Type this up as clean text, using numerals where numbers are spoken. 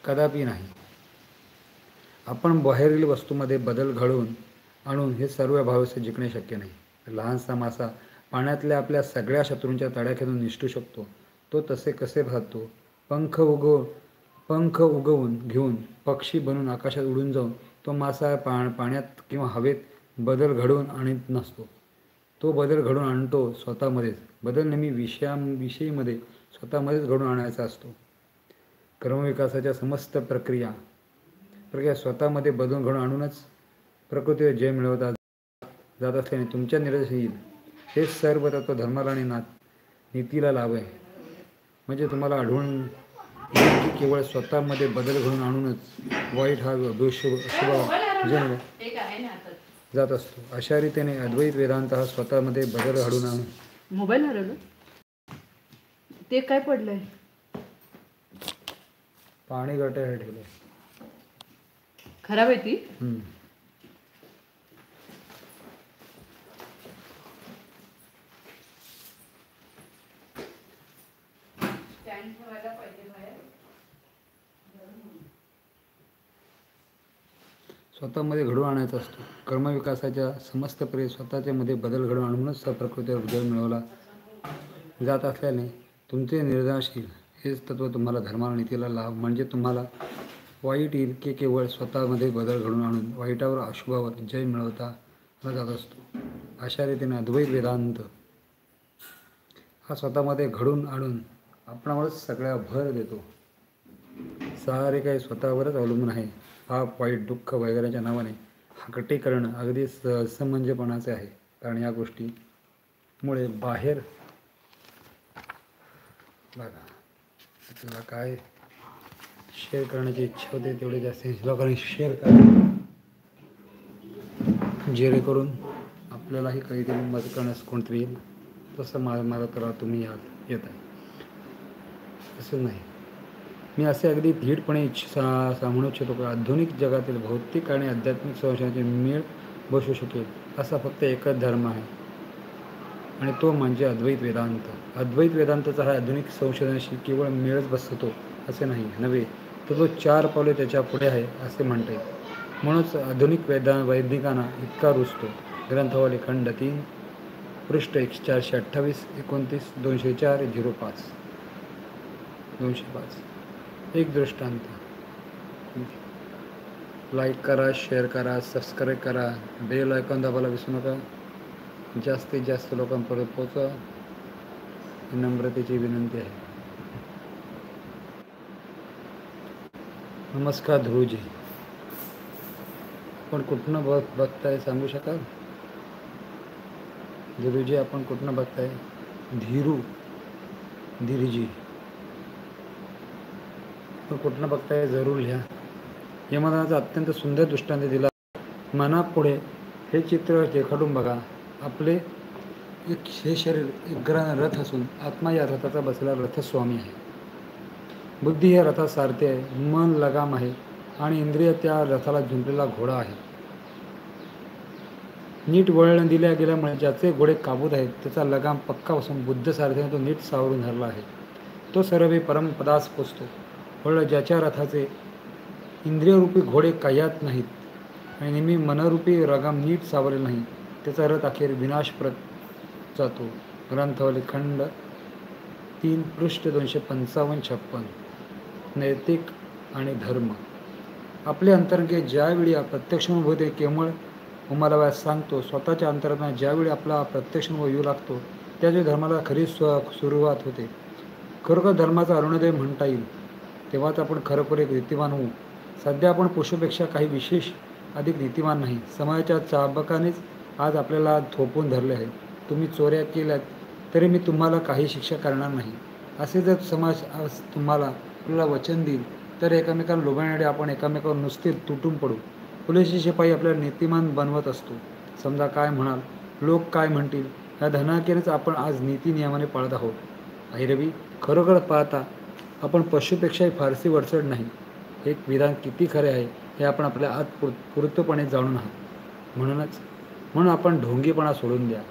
कदापि नाही. आपण बाहेरील वस्तूमध्ये बदल घडवून आणून हे सर्व भावस्य जिंकणे शक्य नाही. लहानसा मासा पाण्यातल्या आपल्या सगळ्या शत्रूंच्या तडाख्यातून निसटू शकतो. तो तसे कसे भासतो? पंख उगवून घेऊन पक्षी बनून आकाशात उडून जाऊन तो मासा पाण्यात किंवा हवेत बदल घडवून आणत नसतो. तो बदल घडवून आणतो स्वतःमध्येच. बदल नेहमी विषयीमध्ये स्वतःमध्येच घडवून आणायचा असतो. क्रमविकासाच्या समस्त प्रक्रिया स्वतःमध्ये बदल घडवून आणूनच प्रकृतीवर जय मिळवता जात असल्याने तुमच्या निर्देश येईल. हे सर्व तत्व धर्माला आणि नीतीला लाभ आहे. म्हणजे तुम्हाला आढळून येईल की केवळ स्वतःमध्ये बदल घडवून आणूनच वाईट हा अशुभ जात असतो. अशा रीतीने अद्वैत वेदांत हा स्वतःमध्ये बदल घडवून आणून. मोबाईल हरवलं ते काय पडलंय? पाणी गटार ठेवलंय. खराब आहे ती. स्वतःमध्ये घडवून आणायचा असतो. कर्मविकासाच्या समस्त स्वतःच्या मध्ये बदल घडवून आणूनच प्रकृतीवर विजय मिळवला जात असल्याने तुमचे निर्देशील हेच तत्व तुम्हाला धर्माला नीतीला लाभ. म्हणजे तुम्हाला वाईट येईल की केवळ स्वतःमध्ये बदल घडवून आणून वाईटावर अशुभावर जय मिळवता जात असतो. अशा रीतीने अद्वैत वेदांत हा स्वतःमध्ये घडवून आणून आपणावरच सगळ्या भर देतो. सारे काही स्वतःवरच अवलंबून आहे. पाप वाईट दुःख वगैरेच्या नावाने हकटे करणं अगदी असमंजसपणाचे आहे. कारण या गोष्टीमुळे बाहेर बघा आपल्याला काय शेअर करण्याची इच्छा होते तेवढे जास्तीत लोकांनी शेअर करा, जेणेकरून आपल्यालाही काहीतरी मदत करण्यास कोणतरी येईल. तसं मदत करा तुम्ही येत आहे असं नाही. मी असे अगदी धीटपणे म्हणू इच्छितो की आधुनिक जगातील भौतिक आणि आध्यात्मिक संशयाचे मेळ बसू शकेल असा फक्त एकच धर्म आहे आणि तो म्हणजे अद्वैत वेदांत. अद्वैत वेदांताचा हा आधुनिक संशोधनाशी केवळ मेळच बसतो असे नव्हे तर तो 4 पावले त्याच्या पुढे आहे असे म्हणता येईल. म्हणूनच आधुनिक वैज्ञानिकांना इतका रुजतो. ग्रंथावली खंड 3 पृष्ठ 428 29 204 05 205. एक दृष्टांत. लाईक करा, शेअर करा, सबस्क्राईब करा, बेल आयकॉन दाबायला विसरू नका. जास्तीत जास्त लोकांपर्यंत पोहोचा नम्रतेची विनंती आहे. नमस्कार ध्रुवजी, आपण कुठनं बघताय सांगू शकाल? ध्रुवजी आपण कुठनं बघताय? धीरूजी आपण कुठनं बघताय जरूर लिहा. यमनाचा अत्यंत सुंदर दृष्टांत दिला. मनापुढे हे चित्र रेखाटून बघा. आपले हे शरीर एक रथ असून आत्मा या रथाचा बसलेला रथस्वामी आहे. बुद्धी या रथात सारथी आहे, मन लगाम आहे आणि इंद्रिय त्या रथाला झुंपलेला घोडा आहे. नीट वळण दिल्या गेल्यामुळे ज्याचे घोडे काबूत आहेत त्याचा लगाम पक्का असून बुद्ध सारथीने तो नीट सावरून धरला आहे. तो सर्व परमपदास पोचतो. वळ ज्याच्या रथाचे इंद्रियरूपी घोडे काह्यात नाहीत आणि नेहमी मनरूपी लगाम नीट सावरले नाही त्याचा रथ अखेर विनाशप्रत जातो. ग्रंथावली खंड 3 पृष्ठ 255-56. नैतिक आणि धर्म. आपले अंतरंगे ज्यावेळी प्रत्यक्ष अनुभवते केवळ मला सांगतो, स्वतःच्या अंतरात ज्यावेळी आपला प्रत्यक्ष अनुभव येऊ लागतो त्यावेळी धर्माला खरी सुरुवात होते. खरोखर धर्माचा अरुणोदय म्हणता येईल. तेव्हाच आपण खरोखर एक नीतिवान होऊ. सध्या आपण पुरुषापेक्षा काही विशेष अधिक नीतिवान नाही. समाजाच्या चाबकानेच आज आपल्याला थोपवून धरले आहे. तुम्ही चोऱ्या केल्यात तरी मी तुम्हाला काही शिक्षा करणार नाही असे जर समाज आज आपल्याला वचन देईल तर एकमेकांना लोभण्यासाठी आपण एकमेकांवर नुसते तुटून पडू. पोलिस शिपाई आपल्याला नीतिमान बनवत असतो. समजा काय म्हणाल, लोक काय म्हणतील या धनाकेनेच आपण आज नीती नियमाने पाळत आहोत. भैरवी खरोखर पाहता आपण पशुपेक्षाही फारसी वरचढ नाही. एक विधान किती खरे आहे हे आपण आपल्या आत पूर्तपणे जाणून आहात. म्हणून आपण ढोंगीपणा सोडून द्या.